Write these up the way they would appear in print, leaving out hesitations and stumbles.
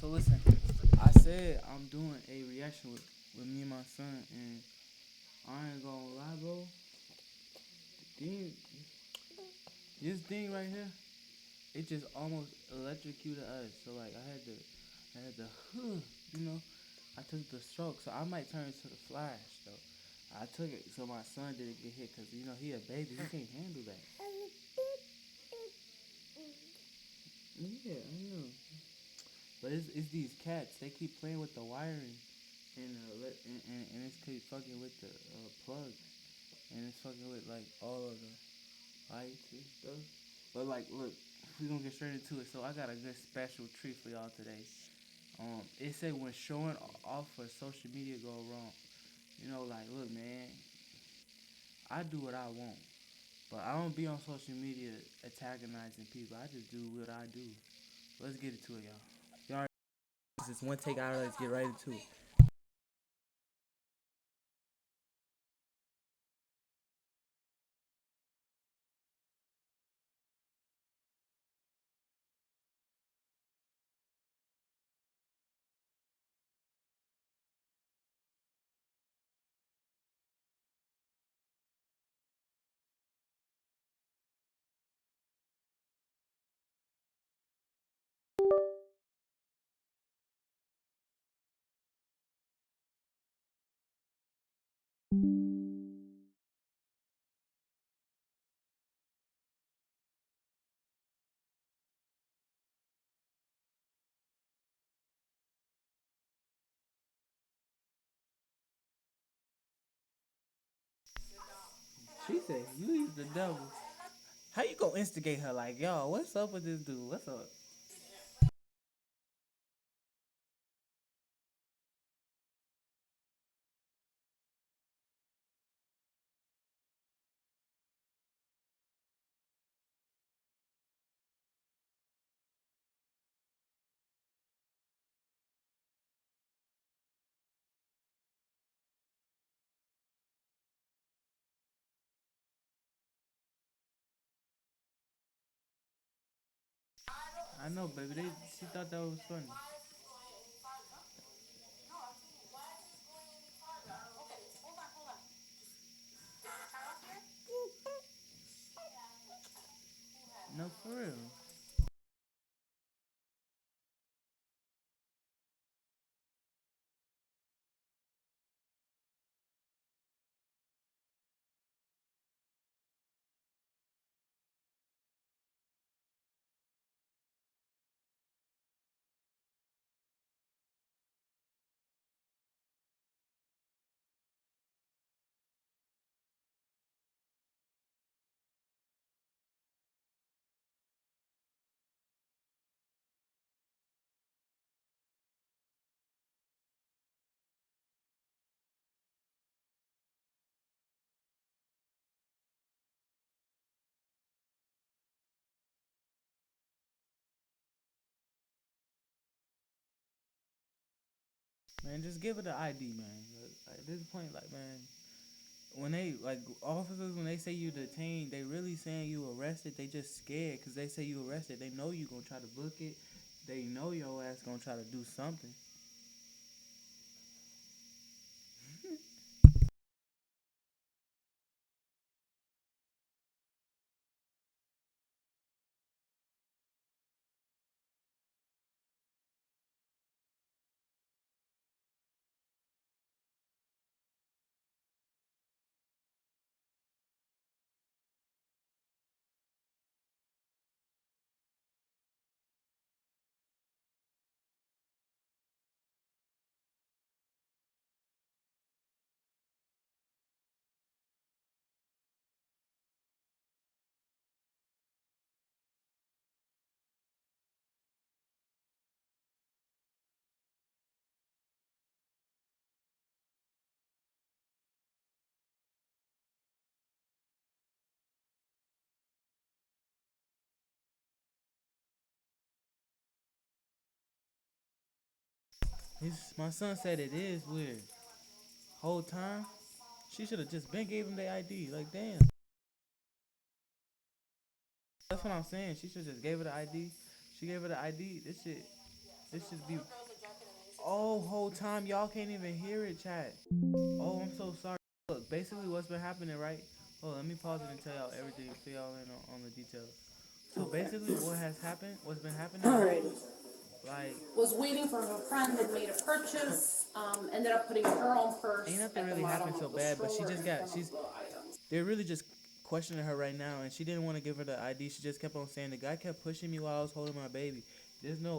So listen, I said I'm doing a reaction with me and my son, and I ain't gonna lie, bro. Thing, this thing right here, it just almost electrocuted us. So like I had to, you know, I took the stroke, so I might turn to the flash though. I took it so my son didn't get hit, cause he a baby, he can't handle that. Yeah, I know. But it's these cats. They keep playing with the wiring, and it's keep fucking with the plugs, and it's fucking with like all of the lights and stuff. But like, look, we gonna get straight into it. So I got a good special treat for y'all today. It said when showing off for social media go wrong. Like, look, man, I do what I want, but I don't be on social media antagonizing people. I just do what I do. Let's get into it, y'all. Y'all, this is one take out. Let's get right into it. She said, "You is the devil." How you gonna instigate her like, yo, what's up with this dude? What's up? I know, baby. She thought that was funny. No, for real. Man, just give it the ID, man. At this point, like, man, when they like officers when they say you detained, they really saying you arrested. They just scared because they say you arrested. They know you gonna try to book it. They know your ass gonna try to do something. My son said it is weird. Whole time, she should have just been gave him the ID. Like, damn. That's what I'm saying. She should just gave her the ID. She gave her the ID. This shit. This should be. Oh, whole time y'all can't even hear it, chat. Oh, I'm so sorry. Look, basically what's been happening, right? Oh, let me pause it and tell y'all everything, fill y'all in on the details. So Okay. basically, what's been happening, right? Alrighty. Like, Was waiting for her friend that made a purchase. Ended up putting her own purse ain't nothing at the really bottom happened so of the bad, but she stroller just in got, front she's, of the items. they're really just questioning her right now, and she didn't want to give her the ID. She just kept on saying the guy kept pushing me while I was holding my baby.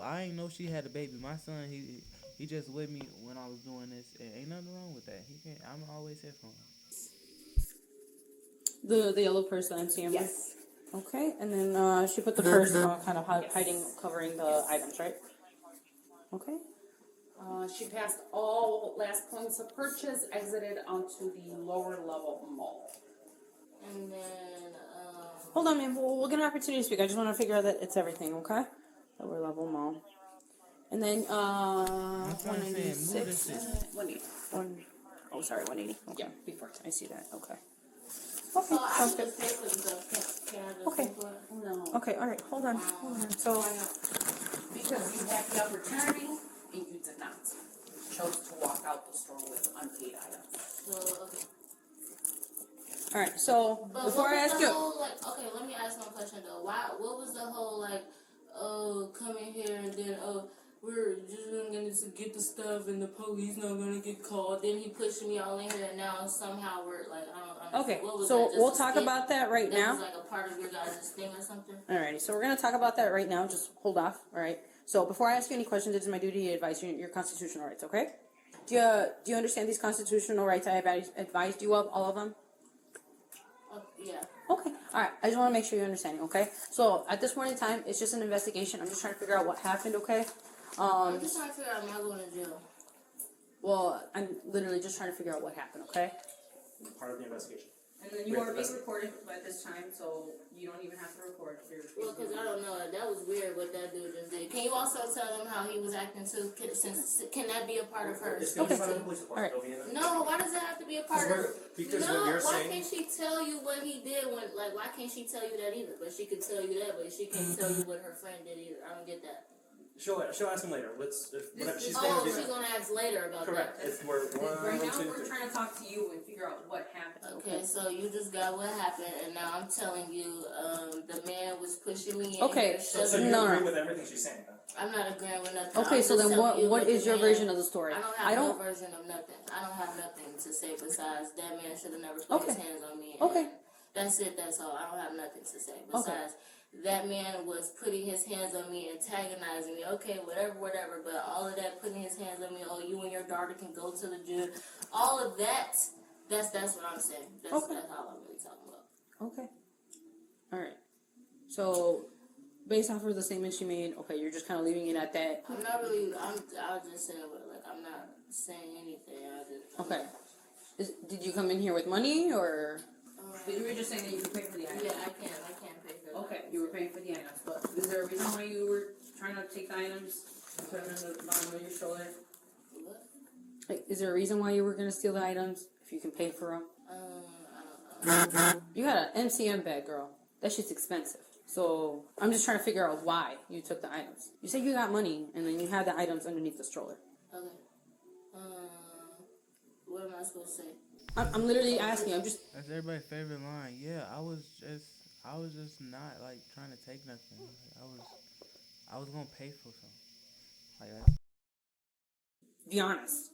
I ain't know she had a baby. My son, he just with me when I was doing this, and ain't nothing wrong with that. He can't. I'm always here for him. The yellow purse that I'm seeing. Yes. Okay, and then she put the purse kind of hiding, covering the items, right? Okay. She passed all last points of purchase, exited onto the lower level mall. And then, Hold on, man. We'll get an opportunity to speak. I just want to figure out that it's everything, okay? Lower level mall. And then, That's what I'm saying. Move this 196. shit. 180. Oh, sorry, 180. Okay. Yeah, before. I see that. Okay. so Okay, I sounds can good. just pay for the stuff. Can I just Okay. pay for it? No. Okay, all right. Hold on. So, Because you had the opportunity and you did not. Chose to walk out the store with unpaid items. So, okay. all right. So, But before what I was ask the you, whole, like, okay, let me ask one question though. What was the whole, like, oh, come in here and then, oh, we're just gonna get the stuff and the police not gonna get called. Then he pushed me all in here and now somehow we're, like, I don't understand. okay. What was So that, just we'll a talk skit? about that right That now. was like a part of your guys' thing or something? Alrighty, so we're going to talk about that right now. Just hold off, alright? So before I ask you any questions, it is my duty to advise you your constitutional rights, okay? Do you understand these constitutional rights I have advised you of, all of them? Yeah. Okay, alright. I just want to make sure you're understanding, okay? So at this point in time, it's just an investigation. I'm just trying to figure out what happened, okay? I'm just trying to figure out, am I going to jail? Well, I'm literally just trying to figure out what happened, okay? Part of the investigation. And then you are being recorded at this time, so you don't even have to record. Well, because I don't know. That was weird what that dude just did. Can you also tell them how he was acting too? Can that be a part of her? It's going to be Okay. part of the police department. All right. They'll be in it. No, why does it have to be a part of? Because No, what you're why saying. can't she tell you what he did when? Like, why can't she tell you that either? But she could tell you that, but she can't tell you what her friend did either. I don't get that. She'll ask him later. Whatever she's Oh, going to do. she's gonna ask later about Correct. that. If we're Right now, two, we're three. trying to talk to you and figure out what happened. Okay, so you just got what happened, and now I'm telling you, the man was pushing me in Okay, here, So shoving you No. agree with everything she's saying, then? I'm not agreeing with nothing. Okay, I'm so just then telling what the is your man- version of the story? I don't have no version of nothing. I don't have nothing to say besides that man should have never put his Okay. hands on me. Okay. And that's it. That's all. I don't have nothing to say besides that man was putting his hands on me, antagonizing me. Okay, whatever. But all of that, putting his hands on me. Oh, you and your daughter can go to the gym. All of that. That's what I'm saying. That's all I'm really talking about. Okay. All right. So, based off of the statement she made, okay, you're just kind of leaving it at that. I'm not really. I was just saying, like, I'm not saying anything. Okay. Did you come in here with money, or? You were just saying that you could pay for the items. Yeah, I can't pay for that. Okay, you were paying for the items, but is there a reason why you were trying to take the items and put them in the bottom of your shoulder? What? Like, is there a reason why you were going to steal the items if you can pay for them? I don't know. You got an MCM bag, girl. That shit's expensive. So, I'm just trying to figure out why you took the items. You said you got money, and then you had the items underneath the stroller. Okay. What am I supposed to say? I'm literally asking. I'm just. That's everybody's favorite line. Yeah, I was just not like trying to take nothing. Like, I was gonna pay for something. Like that. Be honest.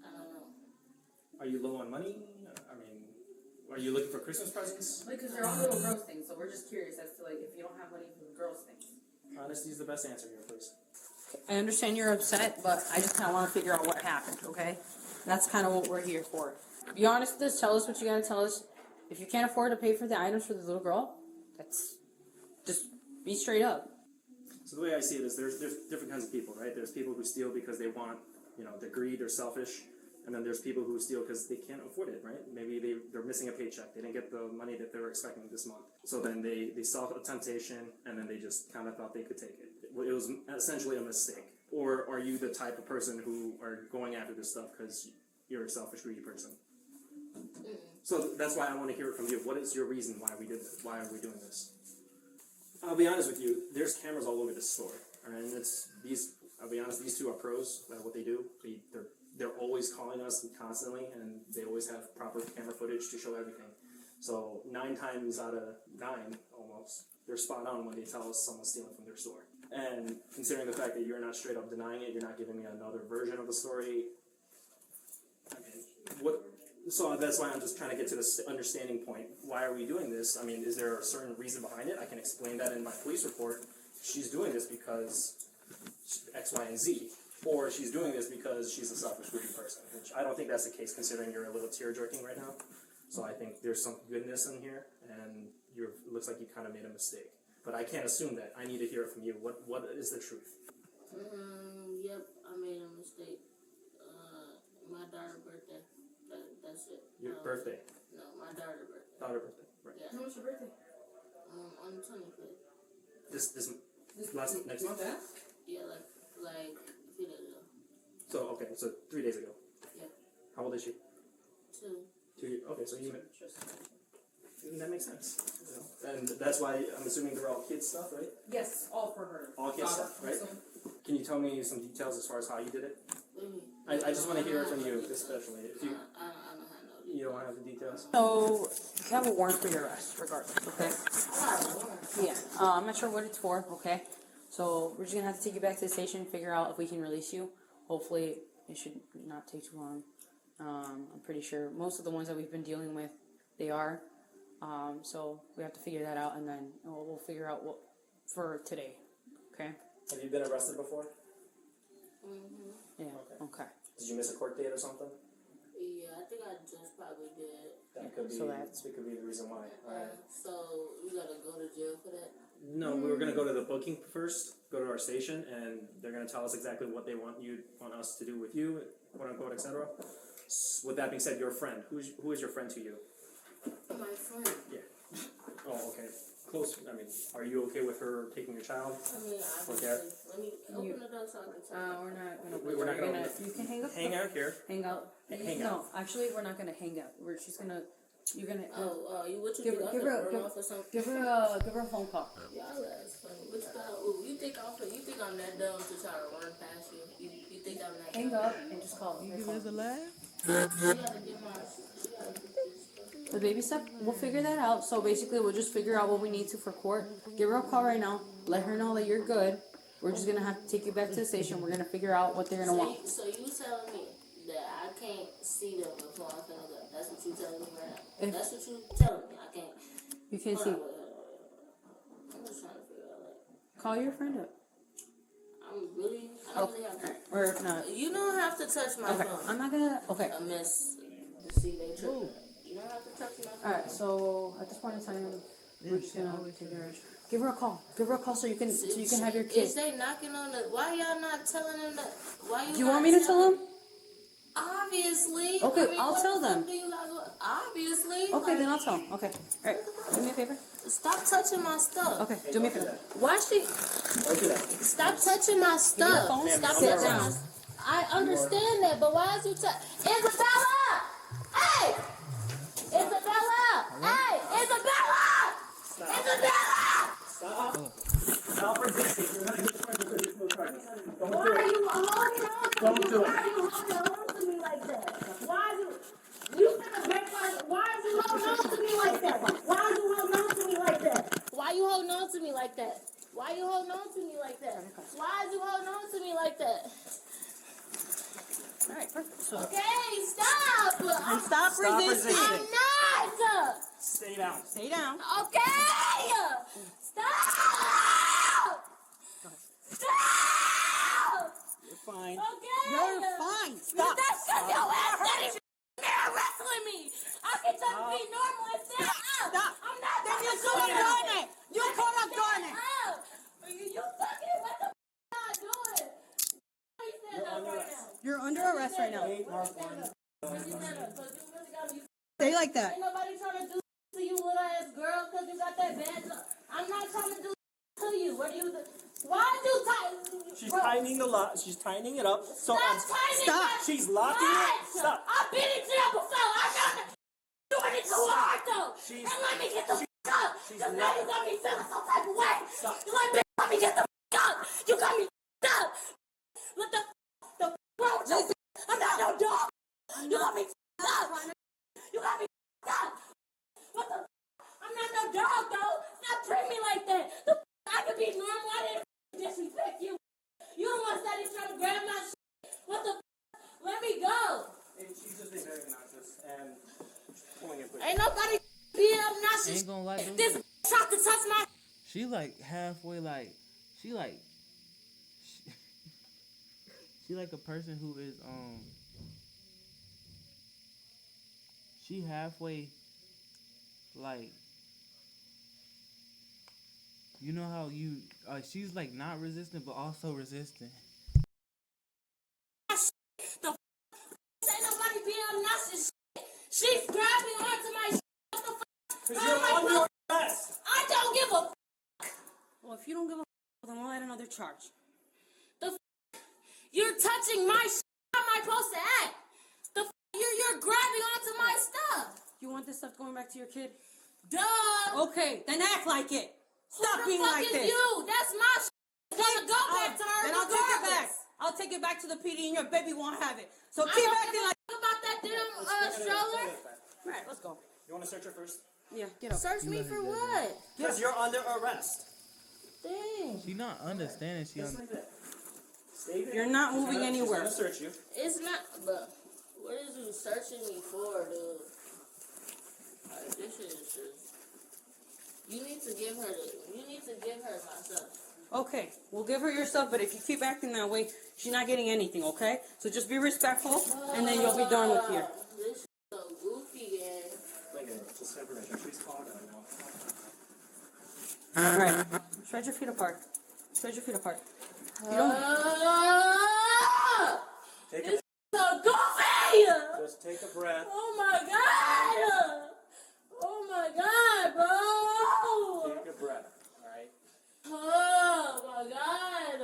I don't know. Are you low on money? I mean, are you looking for Christmas presents? Because they're all little girls things, so we're just curious as to like if you don't have money for the girls things. Honesty is the best answer here, please. I understand you're upset, but I just kind of want to figure out what happened. Okay, that's kind of what we're here for. Be honest with us. Tell us what you gotta tell us. If you can't afford to pay for the items for the little girl, that's just be straight up. So the way I see it is there's different kinds of people, right? There's people who steal because they want, they're greedy, they're selfish. And then there's people who steal because they can't afford it, right? Maybe they're missing a paycheck. They didn't get the money that they were expecting this month. So then they saw a temptation and then they just kind of thought they could take it. It was essentially a mistake. Or are you the type of person who are going after this stuff because you're a selfish, greedy person? So that's why I want to hear it from you. What is your reason why we did this? Why are we doing this? I'll be honest with you. There's cameras all over this store, all right? And I'll be honest honest, these two are pros at what they do. They're always calling us constantly, and they always have proper camera footage to show everything. So 9 times out of 9, almost, they're spot on when they tell us someone's stealing from their store. And considering the fact that you're not straight up denying it, you're not giving me another version of the story. I mean, what? So that's why I'm just trying to get to this understanding point. Why are we doing this? I mean, is there a certain reason behind it? I can explain that in my police report. She's doing this because X, Y, and Z. Or she's doing this because she's a selfish, greedy person. Which I don't think that's the case, considering you're a little tear-jerking right now. So I think there's some goodness in here, and it looks like you kind of made a mistake. But I can't assume that. I need to hear it from you. What is the truth? Yep, I made a mistake. My daughter's birthday. That's it. Your birthday? No, my daughter's birthday. Daughter birthday, right. Yeah. When was your birthday? On the 25th. This next month? Yeah, like a few days ago. So, okay, so 3 days ago. Yeah. How old is she? 2. 2 years. Okay, so that makes sense. You know? And that's why I'm assuming they're all kids stuff, right? Yes, all for her. All kids daughter. stuff, right? So, Can you tell me some details as far as how you did it? What do you mean? I just want to hear it from you, especially. If I don't have no you don't have the details. So you have a warrant for your arrest, regardless. Okay. Yeah. I'm not sure what it's for. Okay. So we're just gonna have to take you back to the station, figure out if we can release you. Hopefully, it should not take too long. I'm pretty sure most of the ones that we've been dealing with, they are. So we have to figure that out, and then we'll figure out what for today. Okay. Have you been arrested before? Yeah. Okay. Did you miss a court date or something? Yeah, I think I just probably did. That could be. So that's- That could be the reason why. All right. So we gotta go to jail for that. No, we were gonna go to the booking first. Go to our station, and they're gonna tell us exactly what they want us to do with you, quote unquote, etc. With that being said, your friend. Who is your friend to you? My friend. Yeah. Oh, okay. Close. I mean, are you okay with her taking your child? I mean, obviously. Okay. Let me open the door so I can tell. We're not gonna. We're not gonna- You can hang up. Hang out here. Hang out. Hang no, out. actually, we're not gonna hang out. She's gonna. You're gonna. You what you Give think? her- I'm give gonna her- run give- off or something? Give her a phone call. Y'all ass funny. What you got? Ooh, you think I'm that dumb to try to run past you? You think I'm that Hang dumb? up and just call. You give us a laugh? She gotta get my. She gotta get this. The baby step, we'll figure that out. So basically, we'll just figure out what we need to for court. Give her a call right now. Let her know that you're good. We're just gonna have to take you back to the station. We're gonna figure out what they're gonna want. So you telling me that I can't see them before I'm finna go? That's what you telling me right now? If- That's what you telling me? I can't. You can't Hold see. on, wait. I'm just trying to figure out like. Call your friend up. I don't really have to. Or if not, You don't have to touch my okay. phone. I'm not gonna. Okay. A miss to see they tripping. You don't have to touch my phone. All right. So at this point in time, we're just gonna take her. Give her a call. Give her a call so you can have your kid. Is they knocking on the? Why y'all not telling them that? Why Do you want me to tell them? Obviously. Okay, I mean, I'll what tell the fuck them. do you got going- Obviously. Okay, like, then I'll tell them. Okay. All right. Do me a favor. Stop touching my stuff. Okay. Do me a favor. Why she? Don't do that. Stop touching my stuff. phone. Stop Sit touching down. my. I understand that, but why is you Isabella? Hey! Isabella! Hey! Isabella! Isabella! Stop resisting. You're not good friends with this little charges. Don't Why do are it. you holding on to Don't me? do it. Why are you holding on to me like that? Why are you finna break my? Why are you holding on to me like that? Why are you holding on to me like that? Why you holding on to me like that? Why you holding on to me like that? Why is you holding on to me like that? All right. Perfect. So. Okay, stop! And stop resisting. I'm not! Stay down. Stay down. Okay! Stop! Stop! You're fine. Okay! You're fine. Stop. That's because your ass that is there wrestling me! I can just be normal and stand up! Stop. I'm not Then you gonna could have do done it. You could have done it. You fucking what the not doing? Why you stand up right now? You're under arrest right now. Why you stand up? Why you stand up? 'Cause you really got me. Stay like that. Ain't nobody trying to do to you, little ass girl, because you got that badge on. I'm not trying to do to you. What do you do? Why do you She's tightening the lock. She's tightening it up. So Stop tightening Stop. that. she's locking What? it. Stop. I've been in jail before. I know that doing it too hard though. She's- And let me get the up. she's This not- lady got me feeling some type of way. Stop. You like, bitch, let me get the up. You got me up. Let Ain't gonna lie, This tried to touch my. she like halfway like she like she like a person who is she halfway like you know how you she's like not resistant but also resistant. Ain't nobody being obnoxious. She's grabbing onto my. What the fuck? Because you're under arrest. I don't give a. Well, if you don't give a then we'll add another charge. You're touching my. How am I supposed to act? You're grabbing onto my stuff. You want this stuff going back to your kid? Duh. Okay, then act like it. Stop Who being the fuck like is this. you? That's my. It's gonna go back to her. Then I'll take it back. regardless. I'll take it back to the PD and your baby won't have it. So I keep don't acting give a like. fuck about that damn stroller. Right, let's go. You want to search her first? Yeah, get up. Search me for what? Because you're under arrest. Dang. She not understanding. She Just like that. Stay there. You're not moving She's anywhere. gonna search you. It's not. But what is you searching me for, dude? Like, this shit is just. You need to give her my stuff. Okay, we'll give her your stuff, but if you keep acting that way, she's not getting anything, okay? So just be respectful, and then you'll be done with here. This shit so goofy, gang. Like, just separate. She's calling right now. All right, spread your feet apart. Spread your feet apart. You don't. Take This so goofy! Just take a breath. Oh my god! Oh my god, bro! Take a breath. All right. Oh my god!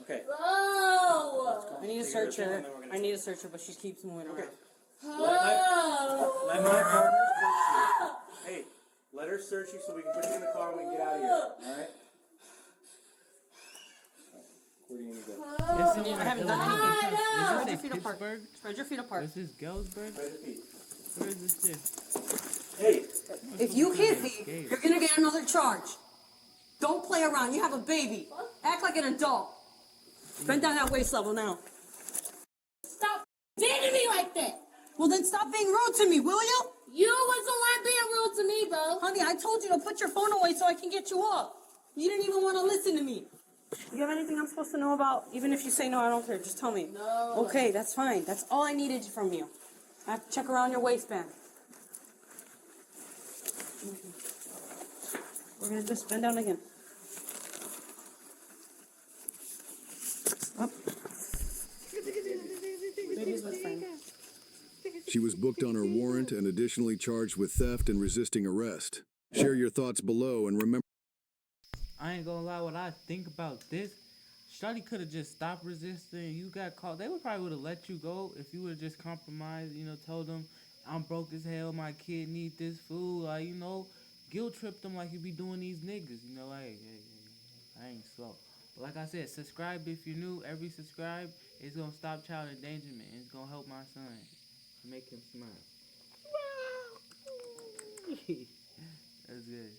Okay. Bro! I need to search her. I need to search her, but she keeps moving around. Oh! Let my partner search you. Hey, let her search you so we can put you in the car and we can get out of here. All right. Where do you need to go? I haven't done anything. Spread Is your this feet apart. Pittsburgh? Spread your feet apart. This is Galesburg? Where's your feet? Where is this shit? Hey, If you hit me, you're gonna get another charge. Don't play around. You have a baby. Act like an adult. Bend down that waist level now. Stop dating me like that! Well, then stop being rude to me, will you? You was the one being rude to me, bro. Honey, I told you to put your phone away so I can get you off. You didn't even want to listen to me. You have anything I'm supposed to know about? Even if you say no, I don't care. Just tell me. No. Okay, that's fine. That's all I needed from you. I have to check around your waistband. We're gonna just bend down again. Up. Baby's with friend. She was booked on her warrant and additionally charged with theft and resisting arrest. Share your thoughts below and remember. I ain't gonna lie, what I think about this, Shawty could have just stopped resisting. You got caught. They would probably would have let you go if you would have just compromised, told them, I'm broke as hell, my kid need this food, guilt trip them like you be doing these niggas, hey, I ain't slow. But like I said, subscribe if you're new. Every subscribe is gonna stop child endangerment. It's gonna help my son. Make him smile. That's good.